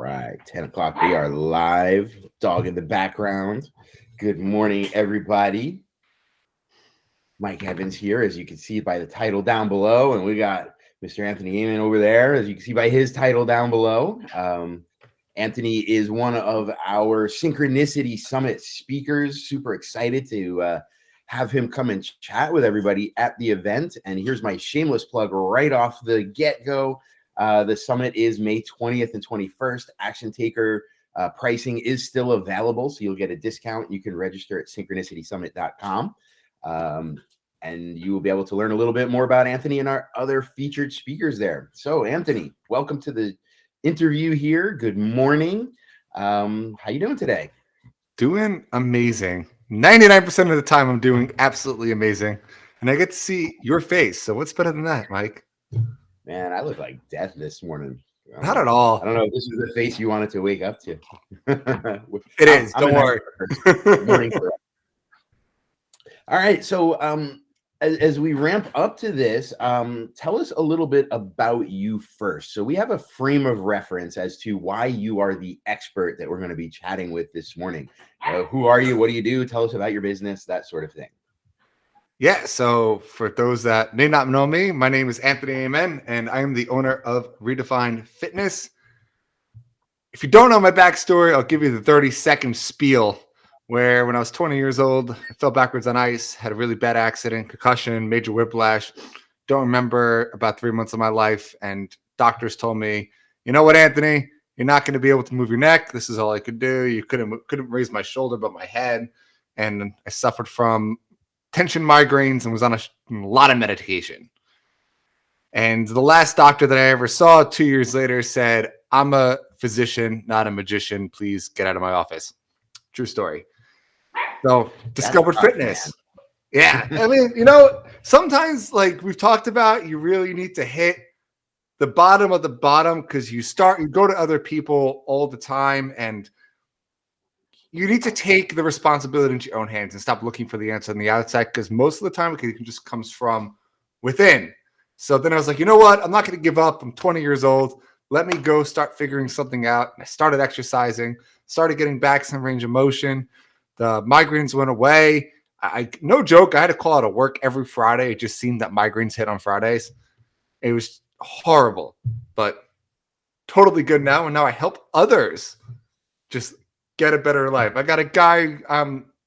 right, 10 o'clock. We are live. Dog in the background. Good morning, everybody. Mike Evans here, as you can see by the title down below. And we got Mr. Anthony Amon over there, as you can see by his title down below. Anthony is one of our Synchronicity Summit speakers. Super excited to have him come and chat with everybody at the event. And here's my shameless plug right off the get-go. The summit is May 20th and 21st. Action Taker pricing is still available, so you'll get a discount. You can register at synchronicitysummit.com. And you will be able to learn a little bit more about Anthony and our other featured speakers there. So, Anthony, welcome to the interview here. Good morning. How you doing today? Doing amazing. 99% of the time, I'm doing absolutely amazing. And I get to see your face. So what's better than that, Mike? Man, I look like death this morning. Not at all. I don't know if this is the face you wanted to wake up to. It is. Don't worry. Morning. All right. So as we ramp up to this, tell us a little bit about you first. So we have a frame of reference as to why you are the expert that we're going to be chatting with this morning. Who are you? What do you do? Tell us about your business, that sort of thing. Yeah, so for those that may not know me, my name is Anthony Amon, and I am the owner of Redefine Fitness. If you don't know my backstory, I'll give you the 30-second spiel where when I was 20 years old, I fell backwards on ice, had a really bad accident, concussion, major whiplash. Don't remember about 3 months of my life, and doctors told me, you know what, Anthony, you're not going to be able to move your neck. This is all I could do. You couldn't raise my shoulder but my head, and I suffered from tension migraines and was on a lot of medication. And the last doctor that I ever saw 2 years later said, I'm a physician, not a magician. Please get out of my office. True story. So discovered fitness. Yeah. I mean, sometimes like we've talked about, you really need to hit the bottom of the bottom because you go to other people all the time and you need to take the responsibility into your own hands and stop looking for the answer on the outside because most of the time it just comes from within. So then I was like, you know what? I'm not going to give up. I'm 20 years old. Let me go start figuring something out. And I started exercising, started getting back some range of motion. The migraines went away. No joke, I had to call out of work every Friday. It just seemed that migraines hit on Fridays. It was horrible, but totally good now. And now I help others just get a better life. I got a guy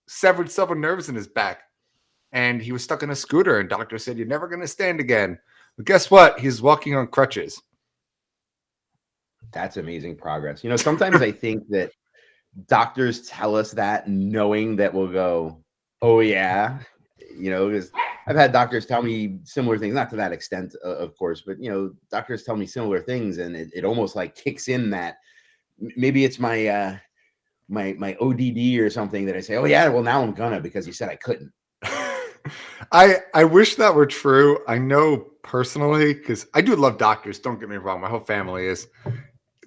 severed several nerves in his back, and he was stuck in a scooter. And doctor said, "You're never going to stand again." But guess what? He's walking on crutches. That's amazing progress. Sometimes I think that doctors tell us that knowing that we'll go, "Oh yeah," because I've had doctors tell me similar things, not to that extent, of course, but doctors tell me similar things, and it almost like kicks in that maybe it's my my ODD or something that I say, oh yeah, well now I'm gonna because you said I couldn't. I wish that were true. I know personally, because I do love doctors, don't get me wrong, my whole family is,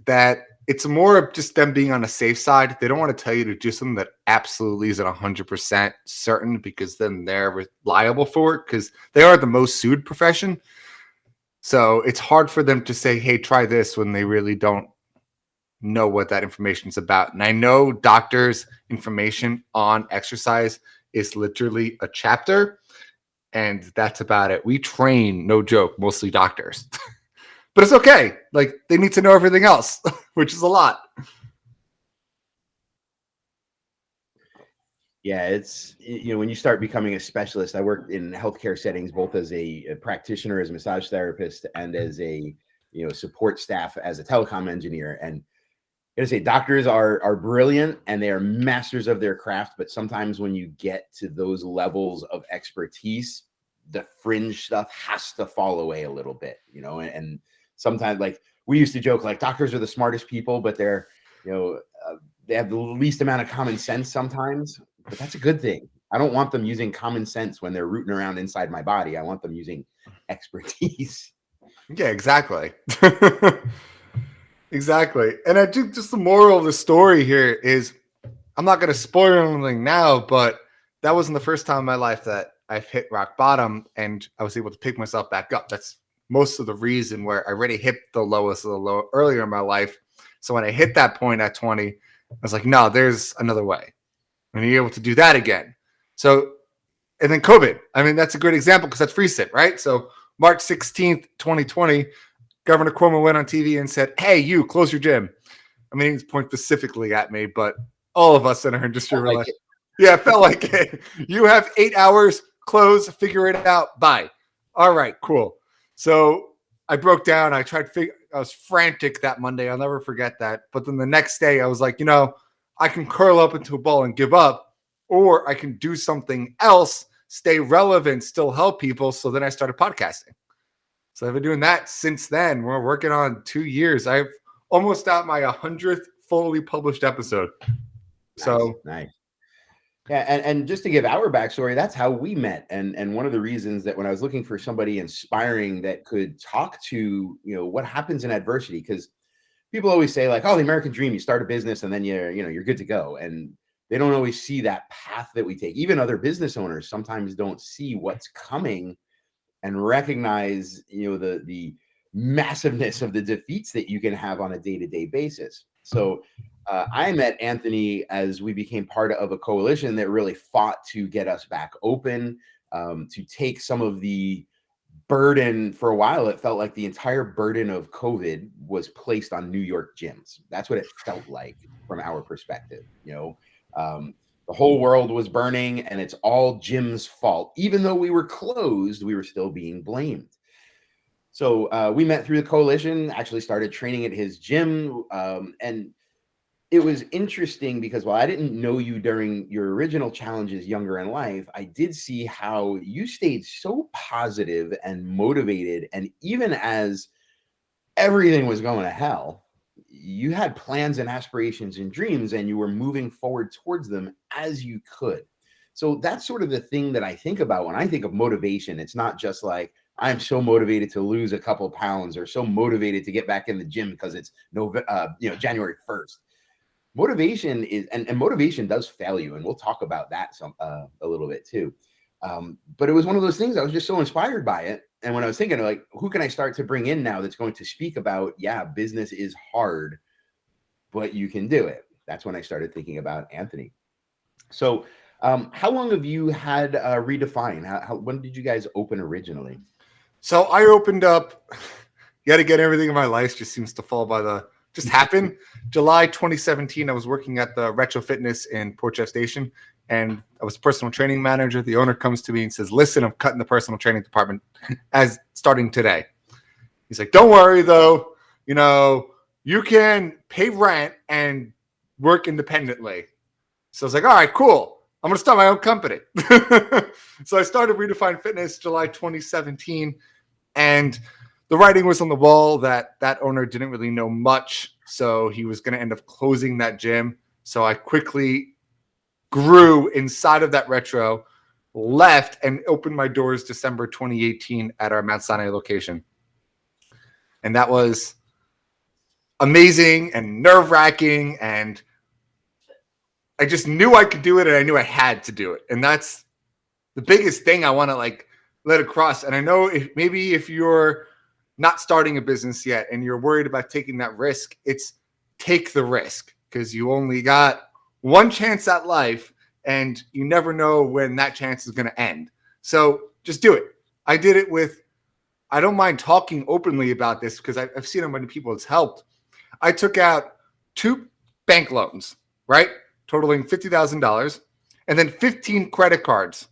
that it's more of just them being on the safe side. They don't want to tell you to do something that absolutely isn't 100% certain because then they're liable for it because they are the most sued profession. So it's hard for them to say, hey, try this when they really don't know what that information is about. And I know doctors' information on exercise is literally a chapter, and that's about it. We train, no joke, mostly doctors. But it's okay. Like, they need to know everything else, which is a lot. Yeah, it's, when you start becoming a specialist, I worked in healthcare settings, both as a practitioner, as a massage therapist, and as a, support staff as a telecom engineer. And I gotta say, doctors are brilliant and they are masters of their craft. But sometimes when you get to those levels of expertise, the fringe stuff has to fall away a little bit, and sometimes, like, we used to joke, like, doctors are the smartest people, but they're, they have the least amount of common sense sometimes, but that's a good thing. I don't want them using common sense when they're rooting around inside my body. I want them using expertise. Yeah, exactly. Exactly. And I think just the moral of the story here is, I'm not going to spoil anything now, but that wasn't the first time in my life that I've hit rock bottom and I was able to pick myself back up. That's most of the reason where I already hit the lowest of the low earlier in my life. So when I hit that point at 20, I was like, no, there's another way. And you're able to do that again. So, and then COVID. I mean, that's a great example because that's recent, right? So March 16th, 2020, Governor Cuomo went on TV and said, hey, you, close your gym. I mean, he didn't point specifically at me, but all of us in our industry were like, yeah, it felt like it. You have 8 hours, close, figure it out, bye. All right, cool. So I broke down. I was frantic that Monday. I'll never forget that. But then the next day I was like, I can curl up into a ball and give up, or I can do something else, stay relevant, still help people. So then I started podcasting. So I've been doing that since then. We're working on 2 years. I've almost got my 100th fully published episode. Nice. Yeah, and just to give our backstory, that's how we met. And one of the reasons that when I was looking for somebody inspiring that could talk to, what happens in adversity, because people always say like, oh, the American dream, you start a business and then you're good to go. And they don't always see that path that we take. Even other business owners sometimes don't see what's coming and recognize, the massiveness of the defeats that you can have on a day-to-day basis. So I met Anthony as we became part of a coalition that really fought to get us back open, to take some of the burden. For a while, it felt like the entire burden of COVID was placed on New York gyms. That's what it felt like from our perspective. The whole world was burning and it's all Jim's fault. Even though we were closed, we were still being blamed. So we met through the coalition, actually started training at his gym. And it was interesting because while I didn't know you during your original challenges younger in life, I did see how you stayed so positive and motivated. And even as everything was going to hell, you had plans and aspirations and dreams, and you were moving forward towards them as you could. So that's sort of the thing that I think about when I think of motivation. It's not just like, I'm so motivated to lose a couple pounds or so motivated to get back in the gym because it's January 1st. Motivation is, and motivation does fail you. And we'll talk about that a little bit too. But it was one of those things I was just so inspired by it. And when I was thinking like, who can I start to bring in now that's going to speak about, business is hard, but you can do it. That's when I started thinking about Anthony. So how long have you had Redefine? When did you guys open originally? So I opened up, yet again, everything in my life just seems to just happen. July 2017, I was working at the Retro Fitness in Port Jeff Station, and I was personal training manager. The owner comes to me and says, listen, I'm cutting the personal training department as starting today. He's like, don't worry though, you can pay rent and work independently. So I was like, all right, cool. I'm going to start my own company. So I started Redefine Fitness July 2017, and the writing was on the wall that owner didn't really know much. So he was going to end up closing that gym. So I quickly grew inside of that retro, left, and opened my doors December 2018 at our Mount Sinai location. And that was amazing and nerve-wracking, and I just knew I could do it, and I knew I had to do it. And that's the biggest thing I want to let across. And I know if you're not starting a business yet and you're worried about taking that risk, it's take the risk, because you only got one chance at life and you never know when that chance is going to end. So just do it. I did it I don't mind talking openly about this because I've seen how many people it's helped. I took out 2 bank loans, right? Totaling $50,000, and then 15 credit cards.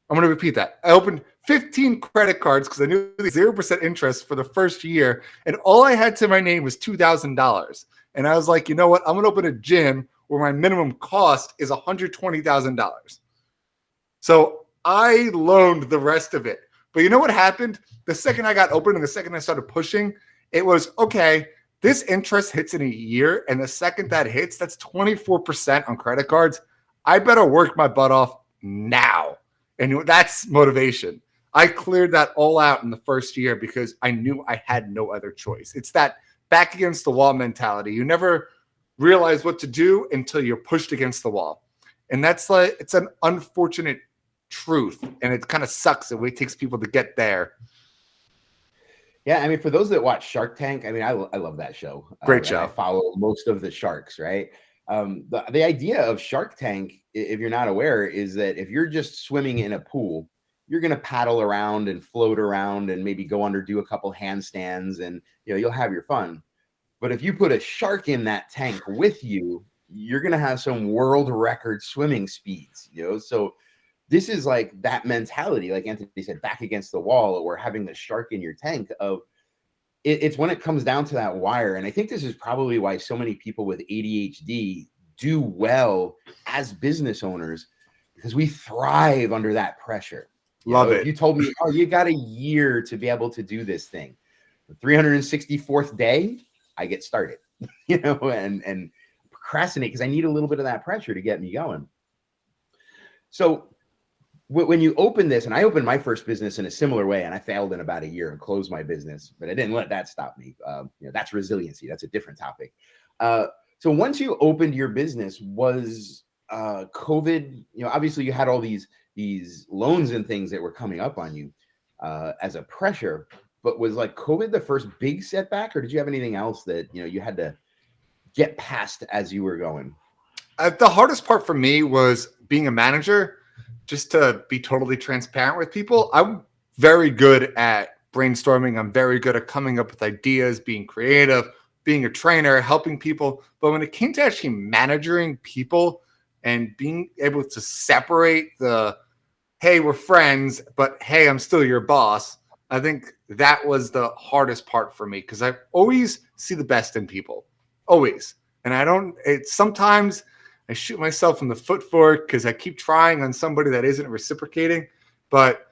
I'm going to repeat that. I opened 15 credit cards because I knew the 0% interest for the first year, and all I had to my name was $2,000. And I was like, you know what? I'm going to open a gym where my minimum cost is $120,000. So I loaned the rest of it. But you know what happened? The second I got open and the second I started pushing, it was, okay, this interest hits in a year, and the second that hits, that's 24% on credit cards. I better work my butt off now. And that's motivation. I cleared that all out in the first year because I knew I had no other choice. It's that back against the wall mentality. You never realize what to do until you're pushed against the wall. And that's it's an unfortunate truth. And it kind of sucks the way it takes people to get there. Yeah, I mean, for those that watch Shark Tank, I mean, I love that show, Great and I show. follow most of the sharks, right? The idea of Shark Tank, if you're not aware, is that if you're just swimming in a pool, you're going to paddle around and float around and maybe go under, do a couple handstands, and you'll have your fun. But if you put a shark in that tank with you, you're going to have some world record swimming speeds, So this is like that mentality, like Anthony said, back against the wall, or having the shark in your tank of it's when it comes down to that wire. And I think this is probably why so many people with ADHD do well as business owners, because we thrive under that pressure. Love If it. you told me, oh, you got a year to be able to do this thing, the 364th day, I get started, and procrastinate because I need a little bit of that pressure to get me going. So when you open this, and I opened my first business in a similar way, and I failed in about a year and closed my business, but I didn't let that stop me. That's resiliency. That's a different topic. So once you opened your business, was COVID? Obviously you had all these loans and things that were coming up on you as a pressure. But was like COVID the first big setback, or did you have anything else that you had to get past as you were going? The hardest part for me was being a manager. Just to be totally transparent with people, I'm very good at brainstorming. I'm very good at coming up with ideas, being creative, being a trainer, helping people. But when it came to actually managing people and being able to separate the, hey, we're friends, but hey, I'm still your boss, I think that was the hardest part for me, because I always see the best in people, always. And sometimes I shoot myself in the foot for it because I keep trying on somebody that isn't reciprocating, but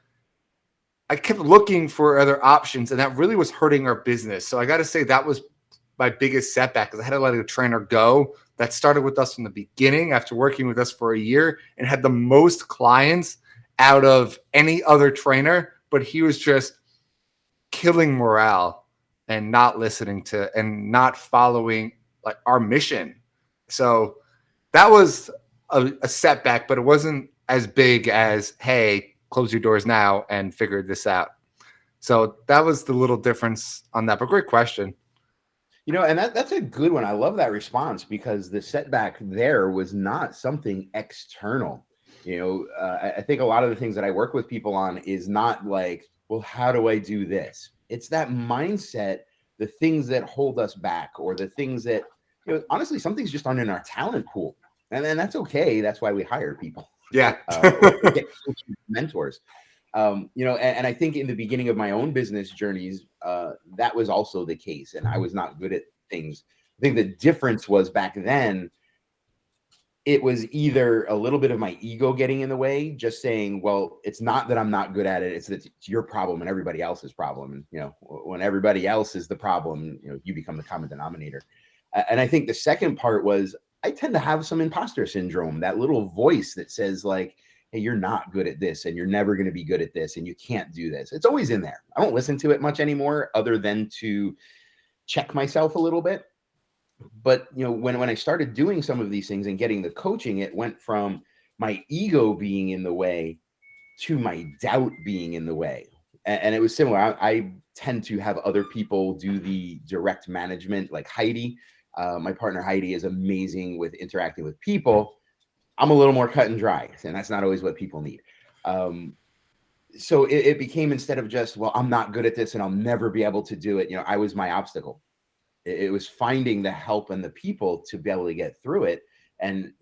I kept looking for other options, and that really was hurting our business. So I got to say that was my biggest setback, because I had to let a trainer go that started with us from the beginning after working with us for a year and had the most clients out of any other trainer, but he was just killing morale and not listening to and not following like our mission. So that was a setback, but it wasn't as big as, hey, close your doors now and figure this out. So that was the little difference on that. But great question. And that's a good one. I love that response, because the setback there was not something external. I think a lot of the things that I work with people on is not like, well, how do I do this? It's that mindset, the things that hold us back, or the things that, honestly, some things just aren't in our talent pool. And then that's okay. That's why we hire people. Yeah. Or get mentors. And I think in the beginning of my own business journeys, that was also the case. And I was not good at things. I think the difference was back then, it was either a little bit of my ego getting in the way, just saying, well, it's not that I'm not good at it. It's that it's your problem and everybody else's problem. And, when everybody else is the problem, you become the common denominator. And I think the second part was, I tend to have some imposter syndrome, that little voice that says like, hey, you're not good at this, and you're never going to be good at this, and you can't do this. It's always in there. I don't listen to it much anymore, other than to check myself a little bit. But when I started doing some of these things and getting the coaching, it went from my ego being in the way to my doubt being in the way. And it was similar. I tend to have other people do the direct management, like Heidi. My partner Heidi is amazing with interacting with people. I'm a little more cut and dry, and that's not always what people need. So it became, instead of just, well, I'm not good at this and I'll never be able to do it, I was my obstacle. It was finding the help and the people to be able to get through it. And,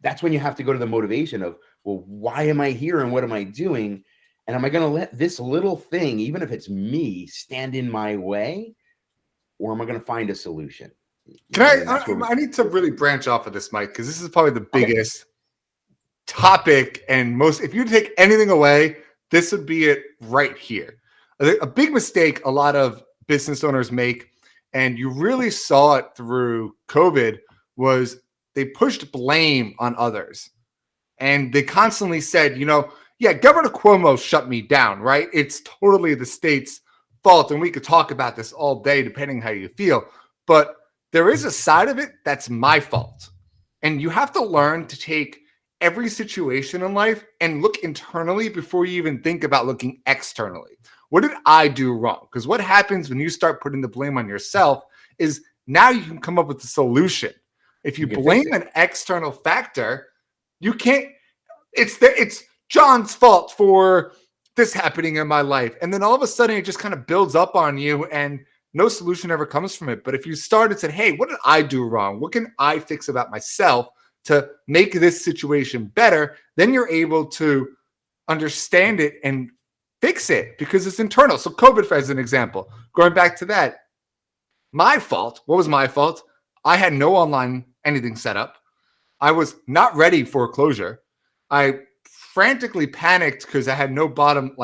that's when you have to go to the motivation of, well, why am I here and what am I doing? And am I going to let this little thing, even if it's me, stand in my way? Or am I going to find a solution? I need to really branch off of this, Mike, because this is probably the biggest topic. And if you take anything away, this would be it right here. A big mistake a lot of business owners make, and you really saw it through COVID, was they pushed blame on others. And they constantly said, yeah, Governor Cuomo shut me down, right? It's totally the state's fault. And we could talk about this all day, depending how you feel. But there is a side of it that's my fault. And you have to learn to take every situation in life and look internally before you even think about looking externally. What did I do wrong? Because what happens when you start putting the blame on yourself is now you can come up with a solution. If you blame an external factor, you can't, it's John's fault for this happening in my life. And then all of a sudden it just kind of builds up on you and no solution ever comes from it. But if you start and said, hey, what did I do wrong? What can I fix about myself to make this situation better? Then you're able to understand it and fix it because it's internal. So COVID, as an example, going back to that, my fault. What was my fault? I had no online anything set up. I was not ready for closure. I frantically panicked because I had no bottom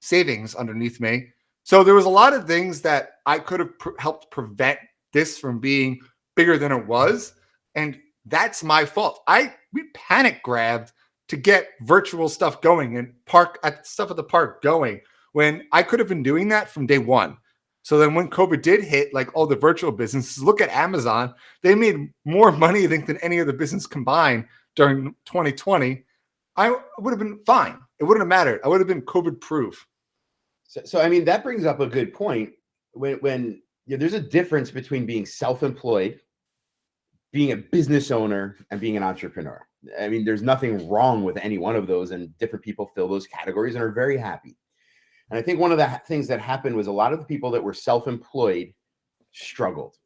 savings underneath me. So there was a lot of things that I could have helped prevent this from being bigger than it was. And that's my fault. We panic grabbed to get virtual stuff going and stuff at the park going when I could have been doing that from day one. So then when COVID did hit, all the virtual businesses, look at Amazon, they made more money, I think, than any other business combined during 2020. I would have been fine. It wouldn't have mattered. I would have been COVID proof. So I mean, that brings up a good point. When there's a difference between being self-employed, being a business owner, and being an entrepreneur. I mean, there's nothing wrong with any one of those, and different people fill those categories and are very happy. And I think one of the things that happened was a lot of the people that were self-employed struggled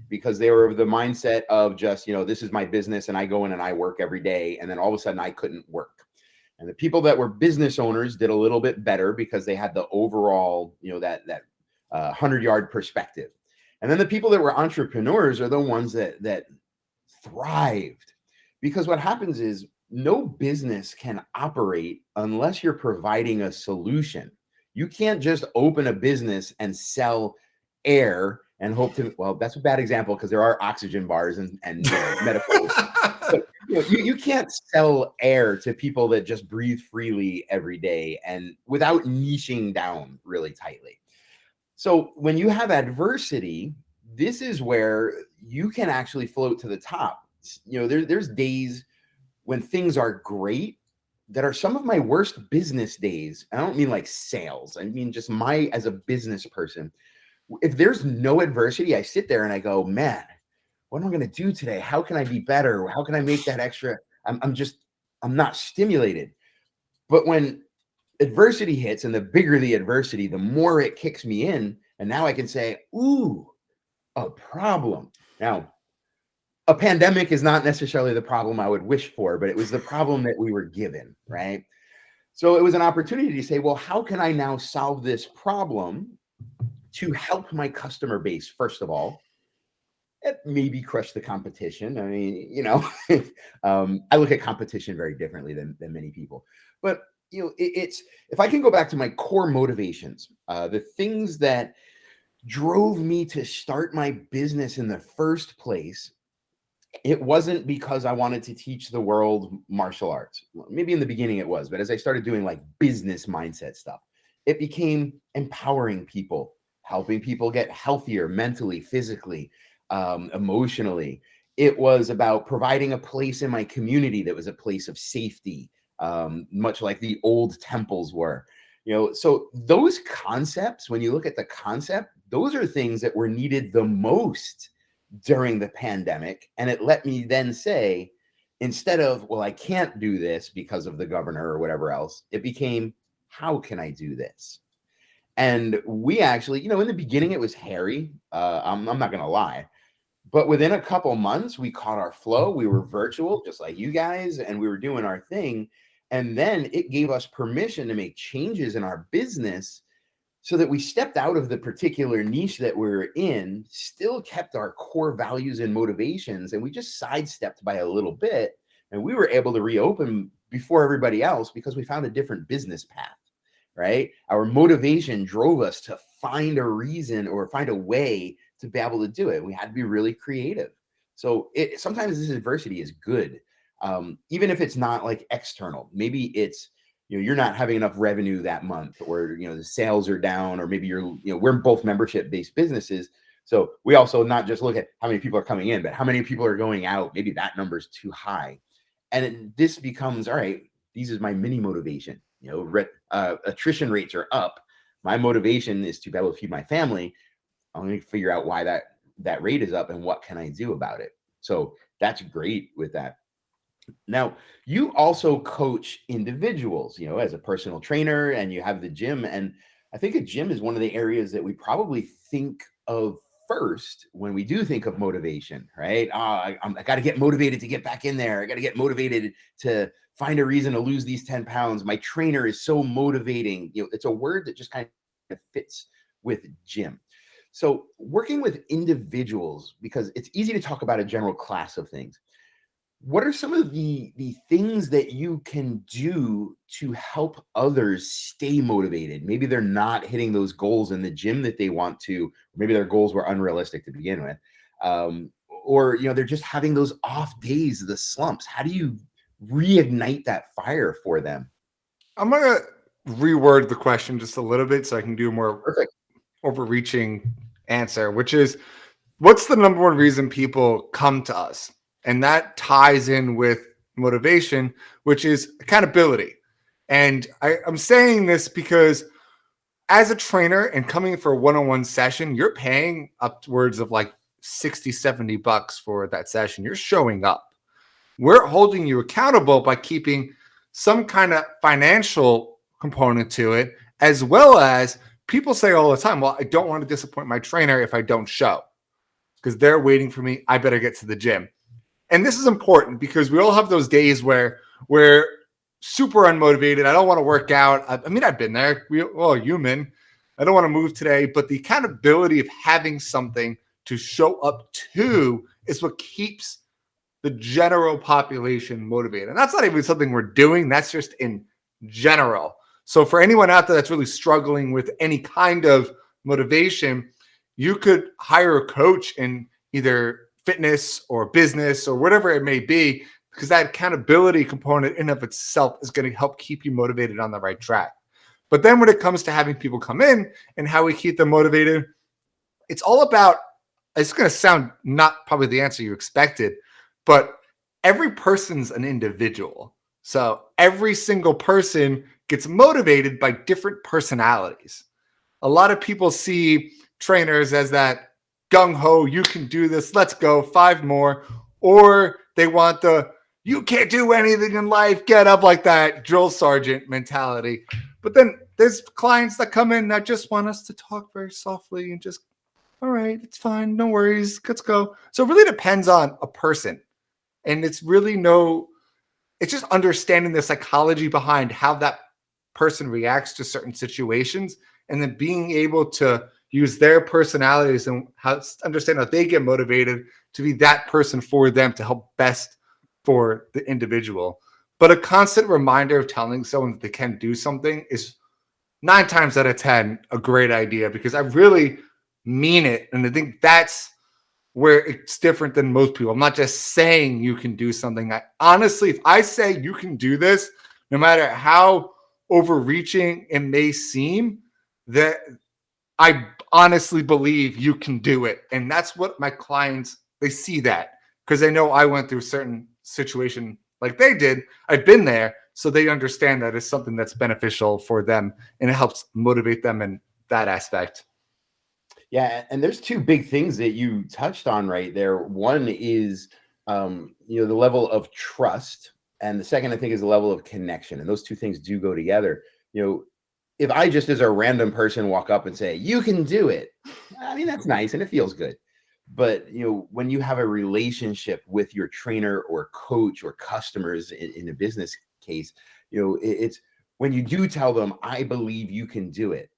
because they were of the mindset of just, this is my business and I go in and I work every day. And then all of a sudden I couldn't work. And the people that were business owners did a little bit better because they had the overall, that 100-yard perspective. And then the people that were entrepreneurs are the ones that thrived, because what happens is no business can operate unless you're providing a solution. You can't just open a business and sell air and hope to, well, that's a bad example because there are oxygen bars and medical. But you can't sell air to people that just breathe freely every day and without niching down really tightly. So when you have adversity, this is where you can actually float to the top. There's days when things are great that are some of my worst business days. I don't mean like sales. I mean just as a business person. If there's no adversity, I sit there and I go, man, what am I going to do today? How can I be better? How can I make that extra? I'm not stimulated. But when adversity hits, and the bigger the adversity, the more it kicks me in. And now I can say, ooh, a problem. Now, a pandemic is not necessarily the problem I would wish for, but it was the problem that we were given, right? So it was an opportunity to say, well, how can I now solve this problem to help my customer base, first of all, and maybe crush the competition? I mean, I look at competition very differently than many people. But, it's, if I can go back to my core motivations, the things that drove me to start my business in the first place, it wasn't because I wanted to teach the world martial arts. Maybe in the beginning it was, but as I started doing business mindset stuff, it became empowering people, helping people get healthier mentally, physically, emotionally. It was about providing a place in my community that was a place of safety, much like the old temples were. So those concepts, when you look at the concept, those are things that were needed the most during the pandemic. And it let me then say, instead of, well, I can't do this because of the governor or whatever else, it became, how can I do this? And we actually, in the beginning, it was hairy. I'm not going to lie. But within a couple months, we caught our flow. We were virtual, just like you guys, and we were doing our thing. And then it gave us permission to make changes in our business so that we stepped out of the particular niche that we're in, still kept our core values and motivations, and we just sidestepped by a little bit. And we were able to reopen before everybody else because we found a different business path, right? Our motivation drove us to find a reason or find a way to be able to do it. We had to be really creative. So sometimes this adversity is good, even if it's not external. Maybe it's, you're not having enough revenue that month, or, the sales are down, or maybe we're both membership-based businesses. So we also not just look at how many people are coming in, but how many people are going out. Maybe that number is too high. And this becomes, all right, this is my mini motivation. Attrition rates are up, my motivation is to be able to feed my family. I'm going to figure out why that rate is up and what can I do about it. So that's great with that. Now, you also coach individuals, as a personal trainer, and you have the gym. And I think a gym is one of the areas that we probably think of first when we do think of motivation, right? I got to get motivated to get back in there. I got to get motivated to find a reason to lose these 10 pounds. My trainer is so motivating. It's a word that just kind of fits with gym. So, working with individuals, because it's easy to talk about a general class of things, what are some of the things that you can do to help others stay motivated? Maybe they're not hitting those goals in the gym that they want to, or maybe their goals were unrealistic to begin with, or they're just having those off days, the slumps. How do you reignite that fire for them? I'm gonna reword the question just a little bit so I can do a more Perfect. overreaching answer, which is, what's the number one reason people come to us? And that ties in with motivation, which is accountability. And I'm saying this because as a trainer and coming for a one-on-one session, you're paying upwards of like 60, $70 for that session. You're showing up. We're holding you accountable by keeping some kind of financial component to it, as well as people say all the time, well, I don't want to disappoint my trainer if I don't show because they're waiting for me. I better get to the gym. And this is important because we all have those days where we're super unmotivated. I don't want to work out. I mean, I've been there. We're all human. I don't want to move today. But the accountability of having something to show up to is what keeps the general population motivated. And that's not even something we're doing. That's just in general. So for anyone out there that's really struggling with any kind of motivation, you could hire a coach in either fitness or business or whatever it may be, because that accountability component in of itself is going to help keep you motivated on the right track. But then when it comes to having people come in and how we keep them motivated, it's all about, it's going to sound not probably the answer you expected, but every person's an individual. So every single person gets motivated by different personalities. A lot of people see trainers as that gung-ho, you can do this, let's go, 5 more. Or they want the, you can't do anything in life, get up, like that drill sergeant mentality. But then there's clients that come in that just want us to talk very softly and just, all right, it's fine, no worries, let's go. So it really depends on a person. And it's just understanding the psychology behind how that person reacts to certain situations, and then being able to use their personalities and understand how they get motivated to be that person for them to help best for the individual. But a constant reminder of telling someone that they can do something is 9 times out of 10 a great idea, because I really mean it. And I think that's where it's different than most people. I'm not just saying you can do something. I honestly, if I say you can do this, no matter how overreaching it may seem, that I honestly believe you can do it. And that's what my clients, they see that because they know I went through a certain situation like they did. I've been there. So they understand that it's something that's beneficial for them, and it helps motivate them in that aspect. Yeah, and there's 2 big things that you touched on right there. One is, the level of trust, and the second, I think, is the level of connection. And those 2 things do go together. If I just as a random person walk up and say, "You can do it," I mean, that's nice and it feels good. But when you have a relationship with your trainer or coach or customers in a business case, it's when you do tell them, "I believe you can do it,"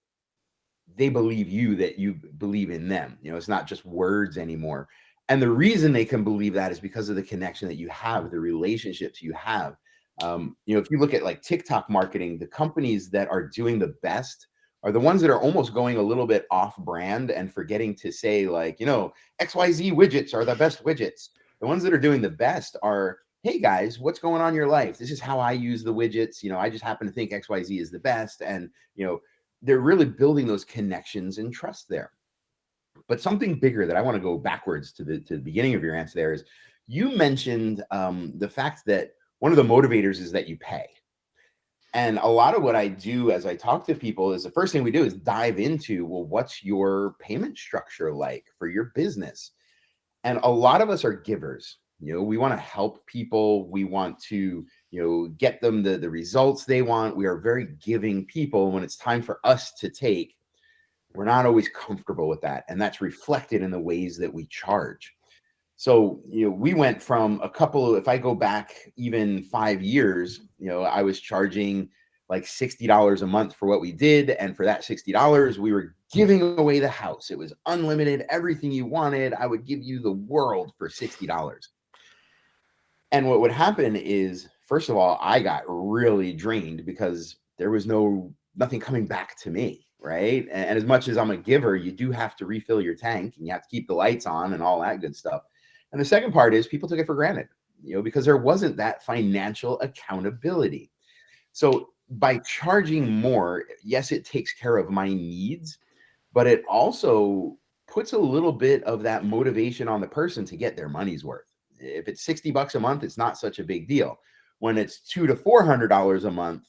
they believe you that you believe in them. It's not just words anymore. And the reason they can believe that is because of the connection that you have, the relationships you have. If you look at like TikTok marketing, the companies that are doing the best are the ones that are almost going a little bit off brand and forgetting to say, like, XYZ widgets are the best widgets. The ones that are doing the best are, hey guys, what's going on in your life? This is how I use the widgets. I just happen to think XYZ is the best. And, they're really building those connections and trust there. But something bigger that I want to go backwards to the beginning of your answer there is, you mentioned the fact that one of the motivators is that you pay. And a lot of what I do as I talk to people is the first thing we do is dive into, well, what's your payment structure like for your business? And a lot of us are givers. We want to help people. We want to, get them the results they want. We are very giving people. When it's time for us to take, we're not always comfortable with that. And that's reflected in the ways that we charge. So, we went from if I go back even 5 years, I was charging like $60 a month for what we did. And for that $60, we were giving away the house. It was unlimited, everything you wanted. I would give you the world for $60. And what would happen is, first of all, I got really drained because there was nothing coming back to me. Right. And as much as I'm a giver, you do have to refill your tank and you have to keep the lights on and all that good stuff. And the second part is people took it for granted, because there wasn't that financial accountability. So by charging more, yes, it takes care of my needs, but it also puts a little bit of that motivation on the person to get their money's worth. If it's $60 a month, it's not such a big deal. When it's $200 to $400 a month,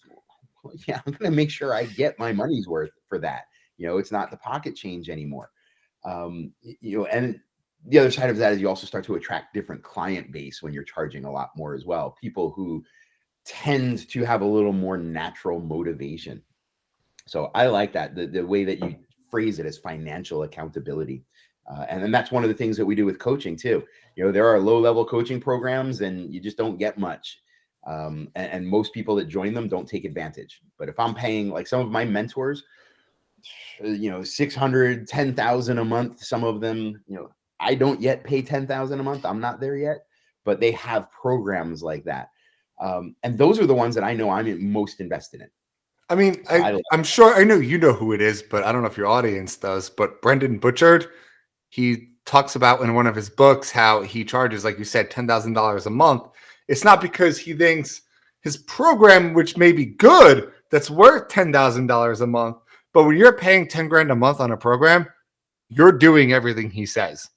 well, yeah, I'm going to make sure I get my money's worth for that. It's not the pocket change anymore. And the other side of that is you also start to attract different client base when you're charging a lot more as well. People who tend to have a little more natural motivation. So I like that, the way that you phrase it as financial accountability. And then that's one of the things that we do with coaching too. There are low-level coaching programs and you just don't get much. And most people that join them don't take advantage. But if I'm paying, like some of my mentors, 600, 10,000 a month, some of them, I don't yet pay 10,000 a month. I'm not there yet, but they have programs like that. And those are the ones that I know I'm most invested in. I mean, I'm sure I know you know who it is, but I don't know if your audience does. But Brendan Butchard, he talks about in one of his books how he charges, like you said, $10,000 a month. It's not because he thinks his program, which may be good, that's worth $10,000 a month. But when you're paying 10 grand a month on a program, you're doing everything he says.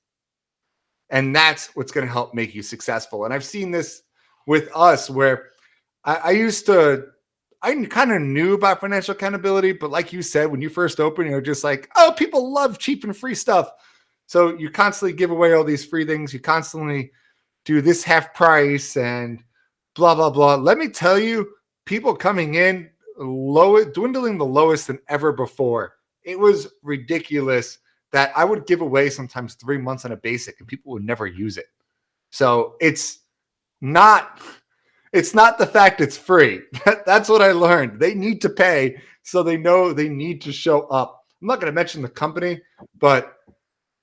And that's what's going to help make you successful. And I've seen this with us where I kind of knew about financial accountability, but like you said, when you first open, you're just like, oh, people love cheap and free stuff. So you constantly give away all these free things. You constantly do this half price and blah, blah, blah. Let me tell you, people coming in dwindling the lowest than ever before. It was ridiculous that I would give away sometimes 3 months on a basic and people would never use it. So it's not the fact it's free. That's what I learned. They need to pay, so they know they need to show up. I'm not going to mention the company, but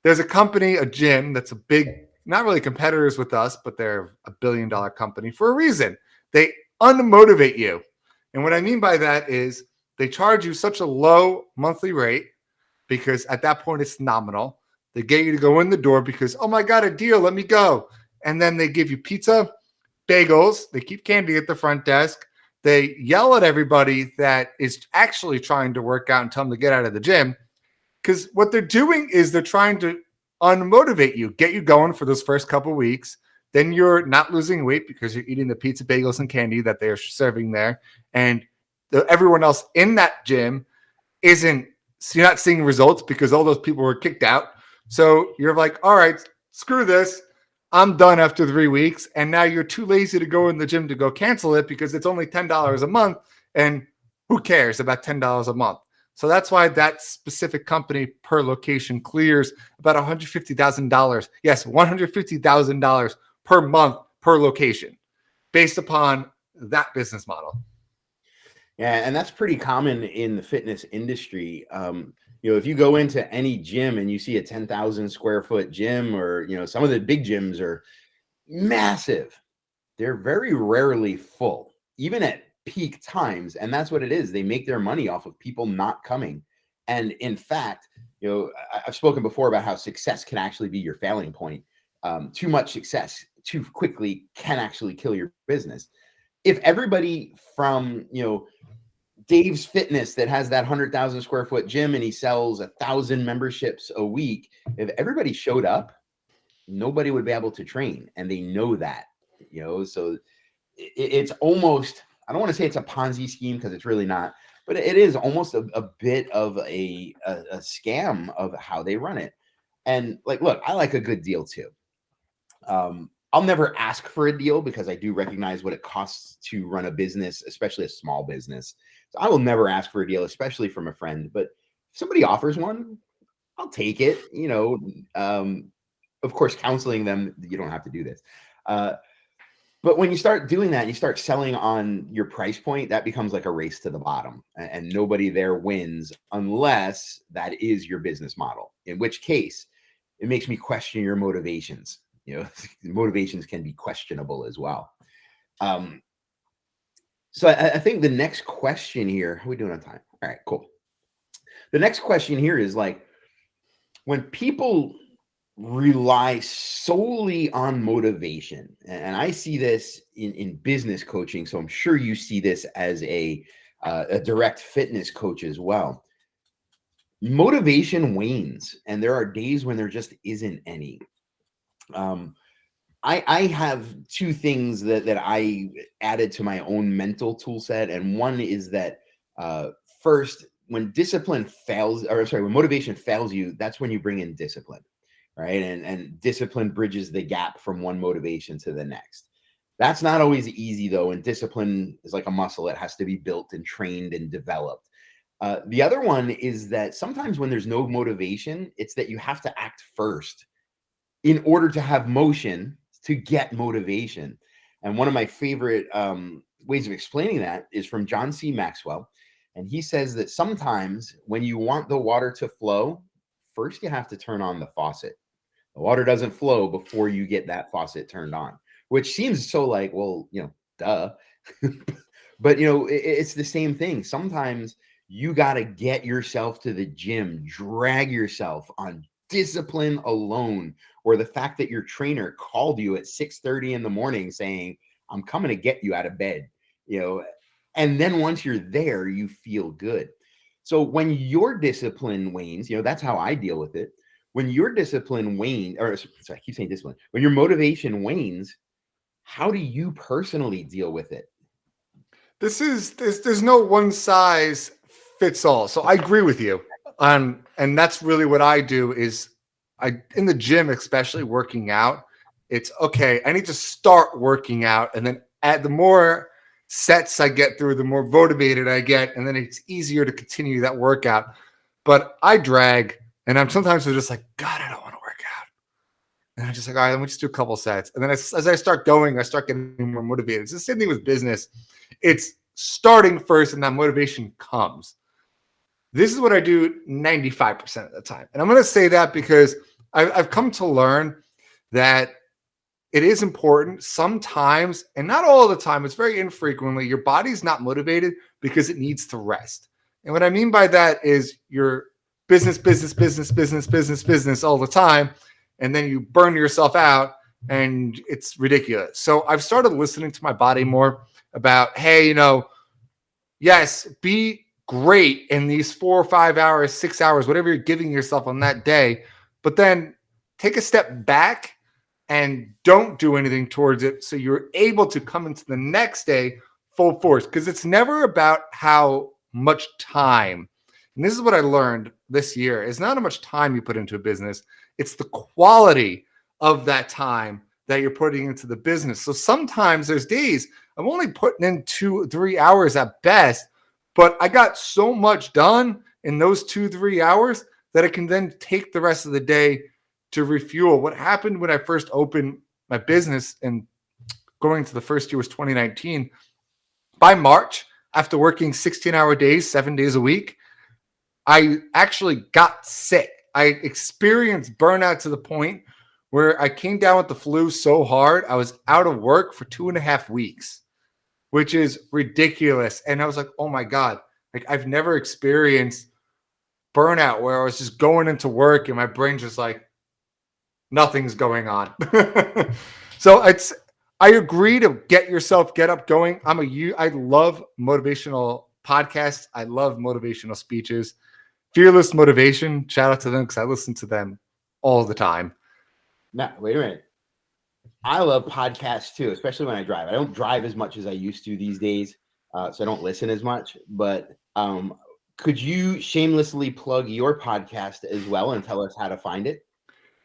there's a gym that's a big, not really competitors with us, but they're a $1 billion company for a reason. They unmotivate you. And what I mean by that is they charge you such a low monthly rate because at that point it's nominal. They get you to go in the door because, oh my God, a deal, let me go. And then they give you pizza, bagels. They keep candy at the front desk. They yell at everybody that is actually trying to work out and tell them to get out of the gym. Because what they're doing is they're trying to unmotivate you, get you going for those first couple of weeks. Then you're not losing weight because you're eating the pizza, bagels, and candy that they're serving there. And everyone else in that gym you're not seeing results because all those people were kicked out. So you're like, all right, screw this. I'm done after 3 weeks. And now you're too lazy to go in the gym to go cancel it because it's only $10 a month. And who cares about $10 a month? So that's why that specific company per location clears about $150,000. Yes, $150,000 per month per location based upon that business model. Yeah, and that's pretty common in the fitness industry. If you go into any gym and you see a 10,000 square foot gym, or some of the big gyms are massive, they're very rarely full, even at peak times. And that's what it is. They make their money off of people not coming. And in fact, I've spoken before about how success can actually be your failing point. Too much success too quickly can actually kill your business. If everybody from, Dave's Fitness that has that 100,000 square foot gym and he sells 1,000 memberships a week, if everybody showed up, nobody would be able to train. And they know that, so it's almost, I don't want to say it's a Ponzi scheme because it's really not, but it is almost a bit of a scam of how they run it. And like, look, I like a good deal too. I'll never ask for a deal because I do recognize what it costs to run a business, especially a small business. So I will never ask for a deal, especially from a friend. But if somebody offers one, I'll take it. Of course, counseling them, you don't have to do this. But when you start doing that, you start selling on your price point, that becomes like a race to the bottom, and nobody there wins unless that is your business model, in which case it makes me question your motivations. Motivations can be questionable as well. So I think the next question here, how are we doing on time? All right, cool. The next question here is like, when people rely solely on motivation, and I see this in business coaching, so I'm sure you see this as a direct fitness coach as well. Motivation wanes, and there are days when there just isn't any. I have two things that I added to my own mental tool set, and one is that first, when discipline fails, or sorry, when motivation fails you, that's when you bring in discipline, right? And discipline bridges the gap from one motivation to the next. That's not always easy though, and discipline is like a muscle; it has to be built and trained and developed. The other one is that sometimes when there's no motivation, it's that you have to act first in order to have motion to get motivation. And one of my favorite ways of explaining that is from John C. Maxwell. And he says that sometimes when you want the water to flow, first you have to turn on the faucet. The water doesn't flow before you get that faucet turned on, which seems so like, well, duh. But, it's the same thing. Sometimes you got to get yourself to the gym, drag yourself on discipline alone, or the fact that your trainer called you at 6:30 in the morning saying, I'm coming to get you out of bed, and then once you're there, you feel good. So when your discipline wanes, that's how I deal with it. When your discipline wanes, or sorry, I keep saying discipline, when your motivation wanes, how do you personally deal with it? There's no one size fits all. So I agree with you. And that's really what I do is in the gym, especially working out, it's okay. I need to start working out, and then add the more sets I get through, the more motivated I get, and then it's easier to continue that workout. But I drag, and I'm just like, God, I don't want to work out. And I'm just like, all right, let me just do a couple sets. And then as I start going, I start getting more motivated. It's the same thing with business. It's starting first, and that motivation comes. This is what I do 95% of the time. And I'm going to say that because I've come to learn that it is important sometimes, and not all the time, it's very infrequently, your body's not motivated because it needs to rest. And what I mean by that is your business all the time, and then you burn yourself out, and it's ridiculous. So I've started listening to my body more about, hey, yes, be great in these 4 or 5 hours, 6 hours, whatever you're giving yourself on that day, but then take a step back and don't do anything towards it, so you're able to come into the next day full force. Because it's never about how much time, and this is what I learned this year, is not how much time you put into a business, it's the quality of that time that you're putting into the business. So sometimes there's days I'm only putting in 2-3 hours at best, but I got so much done in those 2-3 hours that I can then take the rest of the day to refuel. What happened when I first opened my business, and going to the first year was 2019. By March, after working 16-hour days, 7 days a week, I actually got sick. I experienced burnout to the point where I came down with the flu so hard, I was out of work for 2.5 weeks, which is ridiculous. And I was like, oh my God, like I've never experienced burnout where I was just going into work and my brain just like, nothing's going on. So I agree to get up going. I love motivational podcasts. I love motivational speeches. Fearless Motivation, shout out to them because I listen to them all the time. Now, wait a minute. I love podcasts too, especially when I drive. I don't drive as much as I used to these days. so I don't listen as much. But could you shamelessly plug your podcast as well and tell us how to find it?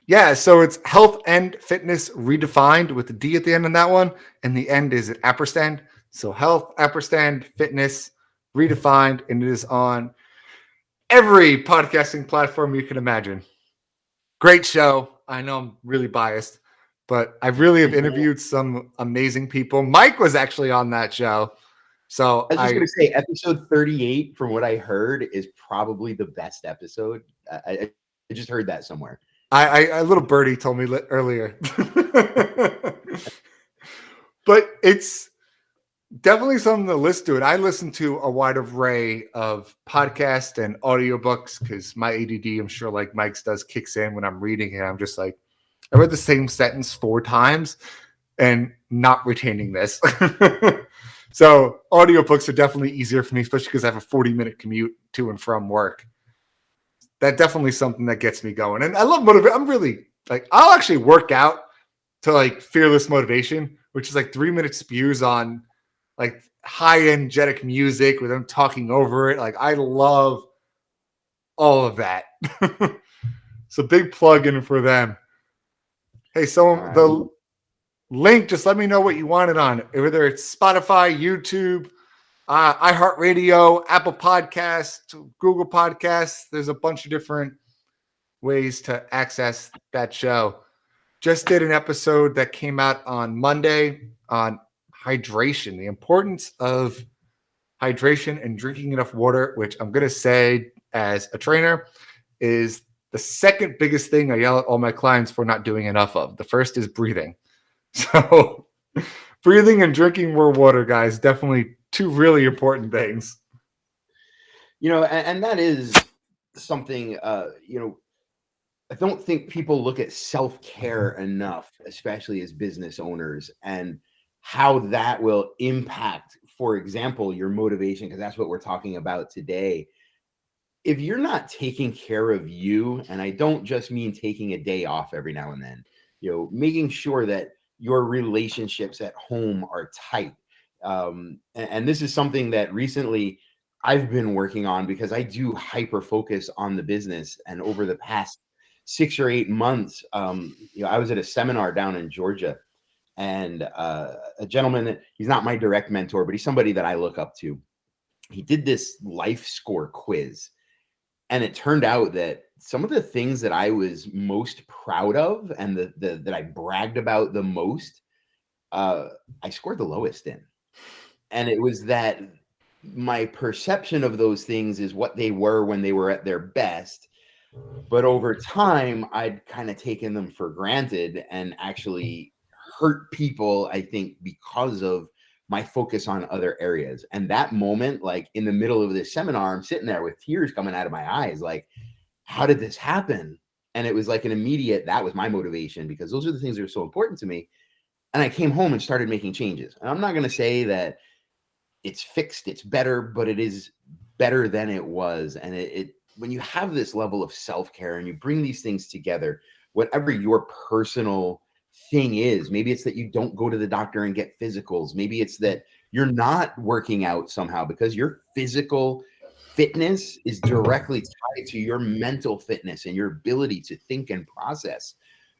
Yeah, so it's Health and Fitness Redefined with the D at the end on that one, and the end is an ampersand. So Health, ampersand, Fitness Redefined, and it is on every podcasting platform you can imagine. Great show. I know I'm really biased, but I really have interviewed some amazing people. Mike was actually on that show. So I was just going to say, episode 38, from what I heard, is probably the best episode. I just heard that somewhere. A little birdie told me earlier. But it's definitely something to listen to. And I listen to a wide array of podcasts and audiobooks because my ADD, I'm sure like Mike's does, kicks in when I'm reading it. I'm just like, I read the same sentence 4 times and not retaining this. So audiobooks are definitely easier for me, especially because I have a 40-minute commute to and from work. That's definitely something that gets me going. And I love motivation. I'm really like, I'll actually work out to like Fearless Motivation, which is like 3-minute spews on like high energetic music with them talking over it. Like I love all of that. So big plug in for them. Hey, so All right. the link, just let me know what you want it on, whether it's Spotify, YouTube, iHeartRadio, Apple Podcasts, Google Podcasts. There's a bunch of different ways to access that show. Just did an episode that came out on Monday on hydration, the importance of hydration and drinking enough water, which I'm going to say as a trainer is the second biggest thing I yell at all my clients for not doing enough of. The first is breathing. So breathing and drinking more water, guys, definitely 2 really important things. And that is something, I don't think people look at self-care enough, especially as business owners, and how that will impact, for example, your motivation, because that's what we're talking about today. If you're not taking care of you, and I don't just mean taking a day off every now and then, making sure that your relationships at home are tight. And this is something that recently I've been working on because I do hyper focus on the business. And over the past 6 or 8 months, I was at a seminar down in Georgia, and a gentleman, he's not my direct mentor, but he's somebody that I look up to. He did this life score quiz. And it turned out that some of the things that I was most proud of and that I bragged about the most, I scored the lowest in. And it was that my perception of those things is what they were when they were at their best. But over time, I'd kind of taken them for granted and actually hurt people, I think, because of my focus on other areas. And that moment, like in the middle of this seminar, I'm sitting there with tears coming out of my eyes, like, how did this happen? And it was like an immediate, that was my motivation, because those are the things that are so important to me. And I came home and started making changes. And I'm not going to say that it's fixed, it's better, but it is better than it was. And it when you have this level of self-care and you bring these things together, whatever your personal thing is, maybe it's that you don't go to the doctor and get physicals, maybe it's that you're not working out somehow because your physical fitness is directly tied to your mental fitness and your ability to think and process.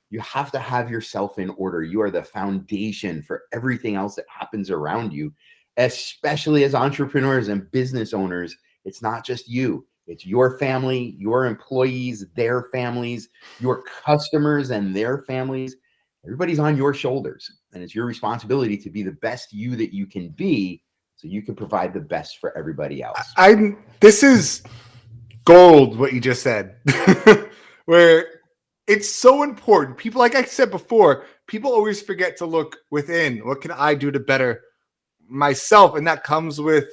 You have to have yourself in order. You are the foundation for everything else that happens around you, especially as entrepreneurs and business owners. It's not just you. It's your family, your employees, their families, your customers and their families. Everybody's on your shoulders, and it's your responsibility to be the best you that you can be so you can provide the best for everybody else. This is gold, what you just said, where it's so important. People, like I said before, people always forget to look within. What can I do to better myself? And that comes with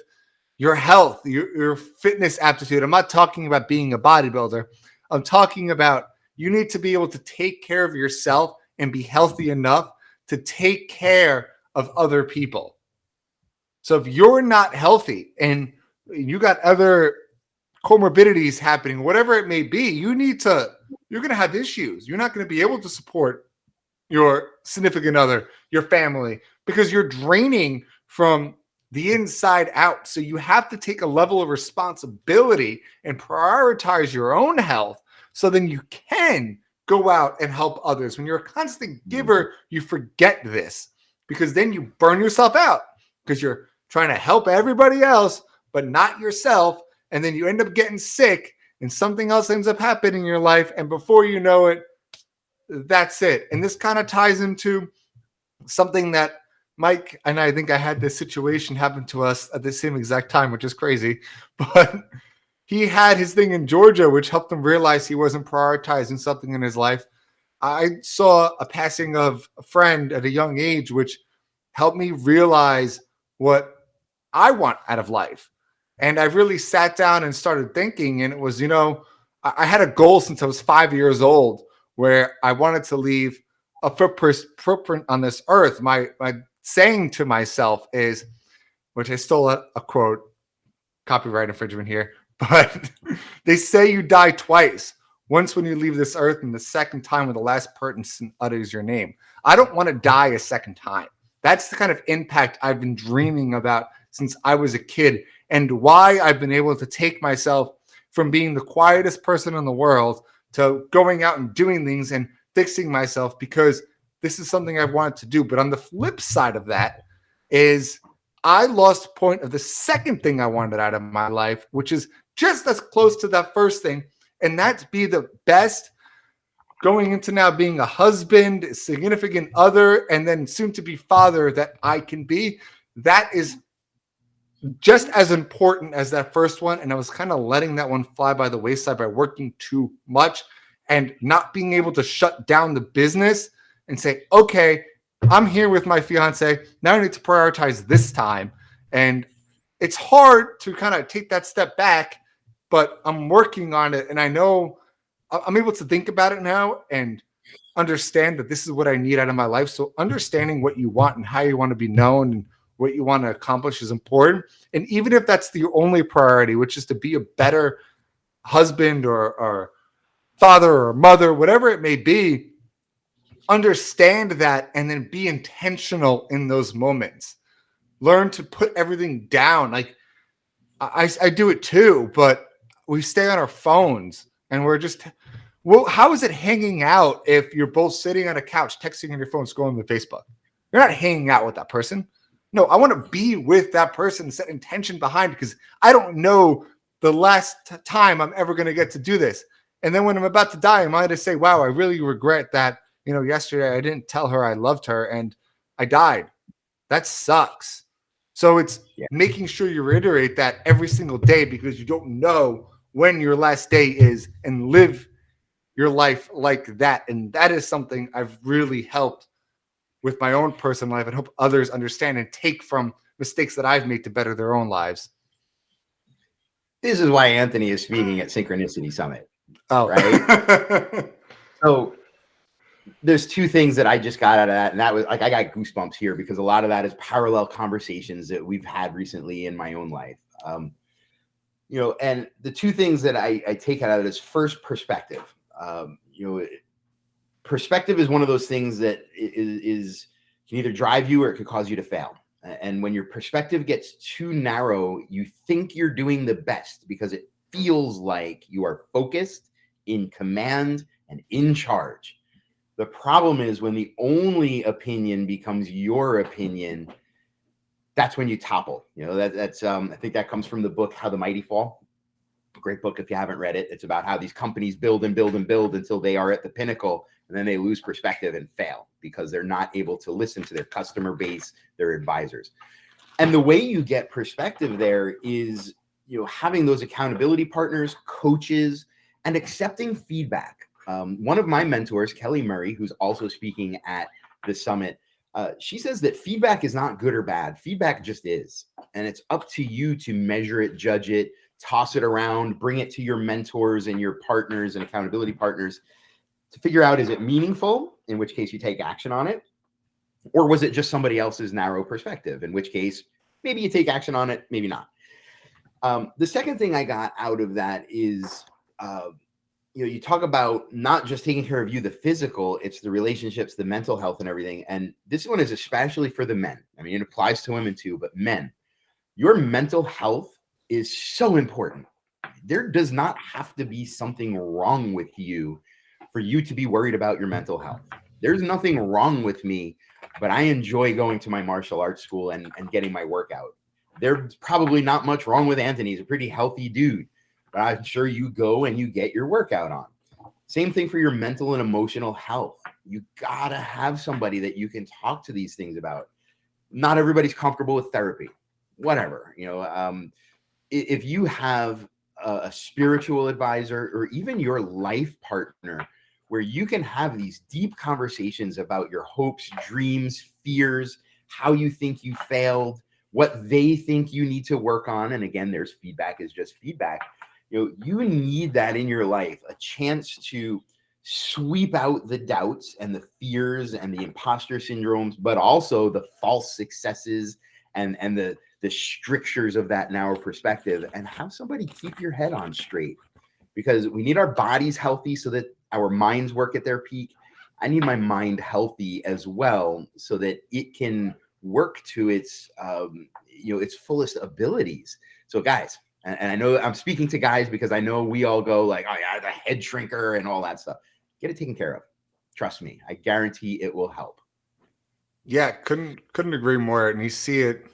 your health, your fitness aptitude. I'm not talking about being a bodybuilder. I'm talking about you need to be able to take care of yourself and be healthy enough to take care of other people. So if you're not healthy and you got other comorbidities happening, whatever it may be, you're going to have issues. You're not going to be able to support your significant other, your family, because you're draining from the inside out. So you have to take a level of responsibility and prioritize your own health so then you can go out and help others. When you're a constant giver, you forget this because then you burn yourself out because you're trying to help everybody else, but not yourself. And then you end up getting sick and something else ends up happening in your life. And before you know it, that's it. And this kind of ties into something that Mike and I think I had this situation happen to us at the same exact time, which is crazy. But he had his thing in Georgia, which helped him realize he wasn't prioritizing something in his life. I saw a passing of a friend at a young age, which helped me realize what I want out of life. And I really sat down and started thinking, and it was, I had a goal since I was 5 years old where I wanted to leave a footprint on this earth. My saying to myself is, which I stole a quote, copyright infringement here, but they say you die twice. Once when you leave this earth, and the second time when the last person utters your name. I don't want to die a second time. That's the kind of impact I've been dreaming about since I was a kid, and why I've been able to take myself from being the quietest person in the world to going out and doing things and fixing myself, because this is something I've wanted to do. But on the flip side of that is I lost point of the second thing I wanted out of my life, which is just as close to that first thing, and that's be the best going into now being a husband, significant other, and then soon to be father that I can be. That is just as important as that first one. And I was kind of letting that one fly by the wayside by working too much and not being able to shut down the business and say, okay, I'm here with my fiance. Now I need to prioritize this time. And it's hard to kind of take that step back, but I'm working on it. And I know I'm able to think about it now and understand that this is what I need out of my life. So understanding what you want and how you want to be known and what you want to accomplish is important. And even if that's the only priority, which is to be a better husband or father or mother, whatever it may be, understand that and then be intentional in those moments. Learn to put everything down. Like I do it too, but we stay on our phones and we're just, well, how is it hanging out if you're both sitting on a couch, texting on your phone, scrolling to Facebook? You're not hanging out with that person. No, I want to be with that person, set intention behind, because I don't know the last time I'm ever going to get to do this. And then when I'm about to die, I might say, wow, I really regret that, yesterday I didn't tell her I loved her and I died. That sucks. So it's making sure you reiterate that every single day, because you don't know when your last day is, and live your life like that. And that is something I've really helped with my own personal life and hope others understand and take from mistakes that I've made to better their own lives. This is why Anthony is speaking at Synchronicity Summit. Oh, right. So there's two things that I just got out of that. And that was like, I got goosebumps here because a lot of that is parallel conversations that we've had recently in my own life. And the two things that I take out of it is first, perspective. Perspective is one of those things that is can either drive you or it could cause you to fail. And when your perspective gets too narrow, you think you're doing the best because it feels like you are focused, in command, and in charge. The problem is when the only opinion becomes your opinion, that's when you topple. That's I think that comes from the book How the Mighty Fall. Great book if you haven't read it. It's about how these companies build and build and build until they are at the pinnacle, and then they lose perspective and fail because they're not able to listen to their customer base, their advisors. And the way you get perspective there is, having those accountability partners, coaches, and accepting feedback. One of my mentors, Kelly Murray, who's also speaking at the summit, she says that feedback is not good or bad. Feedback just is. And it's up to you to measure it, judge it, toss it around, bring it to your mentors and your partners and accountability partners to figure out, is it meaningful, in which case you take action on it, or was it just somebody else's narrow perspective, in which case maybe you take action on it, maybe not. The second thing I got out of that is, you talk about not just taking care of you, the physical, it's the relationships, the mental health and everything. And this one is especially for the men. I mean, it applies to women too, but men. Your mental health is so important. There does not have to be something wrong with you for you to be worried about your mental health. There's nothing wrong with me, but I enjoy going to my martial arts school and getting my workout. There's probably not much wrong with Anthony. He's a pretty healthy dude, but I'm sure you go and you get your workout on. Same thing for your mental and emotional health. You gotta have somebody that you can talk to these things about. Not everybody's comfortable with therapy, whatever. If you have a spiritual advisor or even your life partner where you can have these deep conversations about your hopes, dreams, fears, how you think you failed, what they think you need to work on. And again, there's feedback is just feedback. You need that in your life, a chance to sweep out the doubts and the fears and the imposter syndromes, but also the false successes and the strictures of that narrow perspective, and have somebody keep your head on straight, because we need our bodies healthy so that our minds work at their peak. I need my mind healthy as well so that it can work to its its fullest abilities. So guys, and I know I'm speaking to guys because I know we all go like, oh yeah, the head shrinker and all that stuff. Get it taken care of. Trust me, I guarantee it will help. Yeah, couldn't agree more. And you see it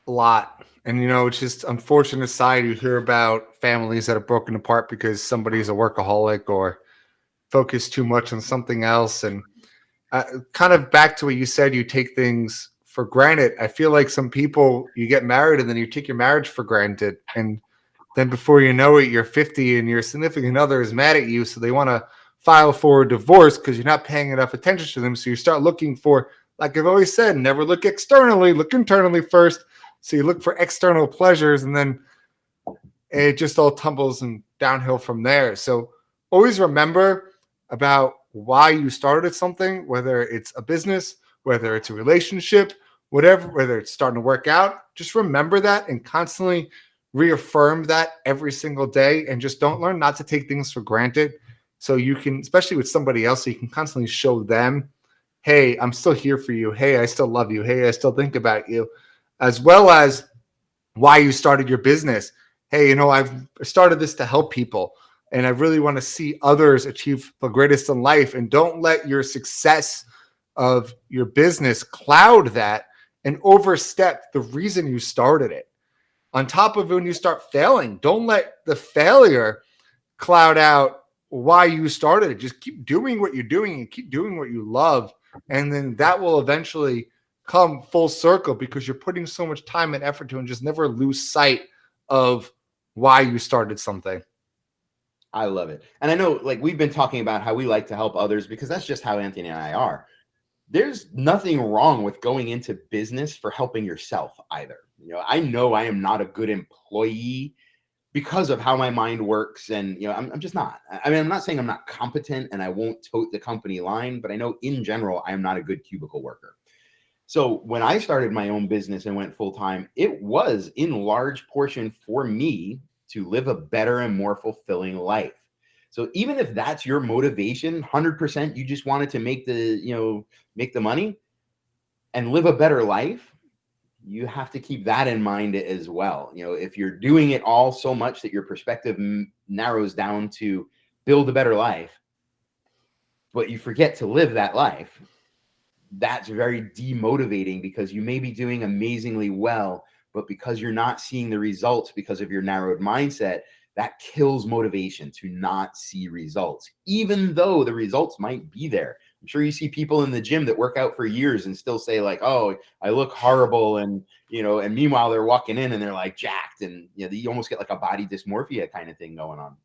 a lot. And it's just unfortunate side you hear about families that are broken apart because somebody's a workaholic or focused too much on something else. And kind of back to what you said, you take things for granted. I feel like some people, you get married and then you take your marriage for granted. And then before you know it, you're 50 and your significant other is mad at you. So they want to file for a divorce because you're not paying enough attention to them. So you start looking for, like I've always said, never look externally, look internally first. So you look for external pleasures and then it just all tumbles and downhill from there. So always remember about why you started something, whether it's a business, whether it's a relationship, whatever, whether it's starting to work out. Just remember that and constantly reaffirm that every single day, and just don't learn not to take things for granted. So you can, especially with somebody else, so you can constantly show them, hey, I'm still here for you. Hey, I still love you. Hey, I still think about you, as well as why you started your business. Hey, I've started this to help people, and I really want to see others achieve the greatest in life. And don't let your success of your business cloud that and overstep the reason you started it. On top of it, when you start failing, don't let the failure cloud out why you started it. Just keep doing what you're doing and keep doing what you love. And then that will eventually come full circle because you're putting so much time and effort to it, and just never lose sight of why you started something. I love it. And I know, like, we've been talking about how we like to help others because that's just how Anthony and I are. There's nothing wrong with going into business for helping yourself either. I know I am not a good employee because of how my mind works. And, I'm just not. I mean, I'm not saying I'm not competent and I won't tote the company line, but I know in general, I am not a good cubicle worker. So when I started my own business and went full time, it was in large portion for me to live a better and more fulfilling life. So even if that's your motivation, 100%, you just wanted to make the money and live a better life, you have to keep that in mind as well. If you're doing it all so much that your perspective narrows down to build a better life, but you forget to live that life, that's very demotivating because you may be doing amazingly well, but because you're not seeing the results because of your narrowed mindset, that kills motivation to not see results, even though the results might be there. I'm sure you see people in the gym that work out for years and still say like, oh, I look horrible. And meanwhile they're walking in and they're like jacked, and you almost get like a body dysmorphia kind of thing going on.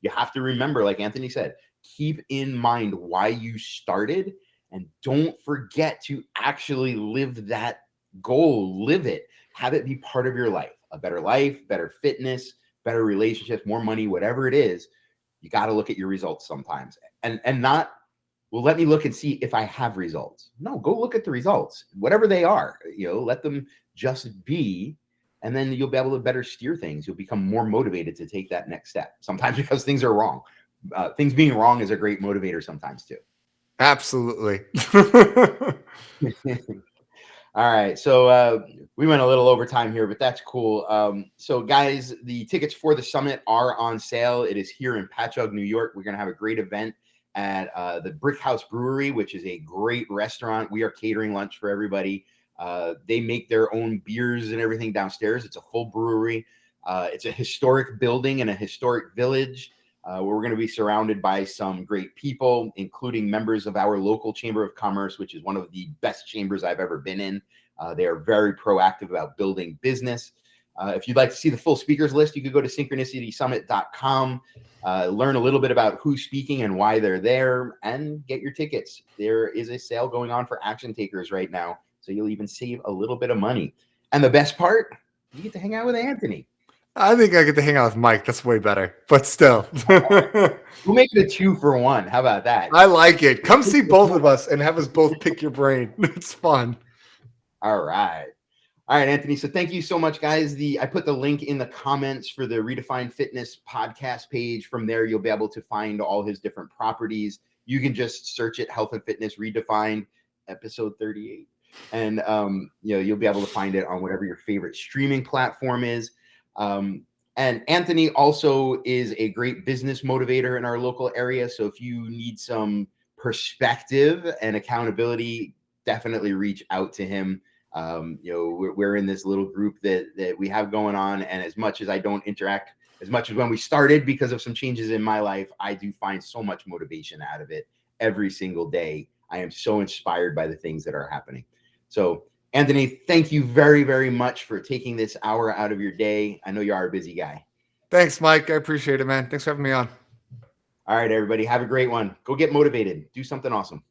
You have to remember, like Anthony said, keep in mind why you started, and don't forget to actually live that goal. Live it. Have it be part of your life. A better life, better fitness, better relationships, more money, whatever it is. You got to look at your results sometimes, and not, well, let me look and see if I have results. No, go look at the results, whatever they are. Let them just be, and then you'll be able to better steer things. You'll become more motivated to take that next step. Sometimes because things are wrong. Things being wrong is a great motivator sometimes too. Absolutely. All right. So we went a little over time here, but that's cool. So guys, the tickets for the summit are on sale. It is here in Patchogue, New York. We're going to have a great event at the Brick House Brewery, which is a great restaurant. We are catering lunch for everybody. They make their own beers and everything downstairs. It's a full brewery. It's a historic building in a historic village. Where we're going to be surrounded by some great people, including members of our local Chamber of Commerce, which is one of the best chambers I've ever been in. They are very proactive about building business. If you'd like to see the full speakers list, you could go to synchronicitysummit.com, learn a little bit about who's speaking and why they're there, and get your tickets. There is a sale going on for action takers right now, so you'll even save a little bit of money. And the best part, you get to hang out with Anthony. I think I get to hang out with Mike. That's way better, but still. We'll make it a 2-for-1. How about that? I like it. Come see both of us and have us both pick your brain. It's fun. All right. All right, Anthony. So thank you so much, guys. I put the link in the comments for the Redefine Fitness podcast page. From there, you'll be able to find all his different properties. You can just search it, Health and Fitness Redefined, episode 38. And you'll be able to find it on whatever your favorite streaming platform is. And Anthony also is a great business motivator in our local area. So if you need some perspective and accountability, definitely reach out to him. We're in this little group that we have going on. And as much as I don't interact as much as when we started because of some changes in my life, I do find so much motivation out of it every single day. I am so inspired by the things that are happening. So Anthony, thank you very, very much for taking this hour out of your day. I know you are a busy guy. Thanks, Mike. I appreciate it, man. Thanks for having me on. All right, everybody. Have a great one. Go get motivated. Do something awesome.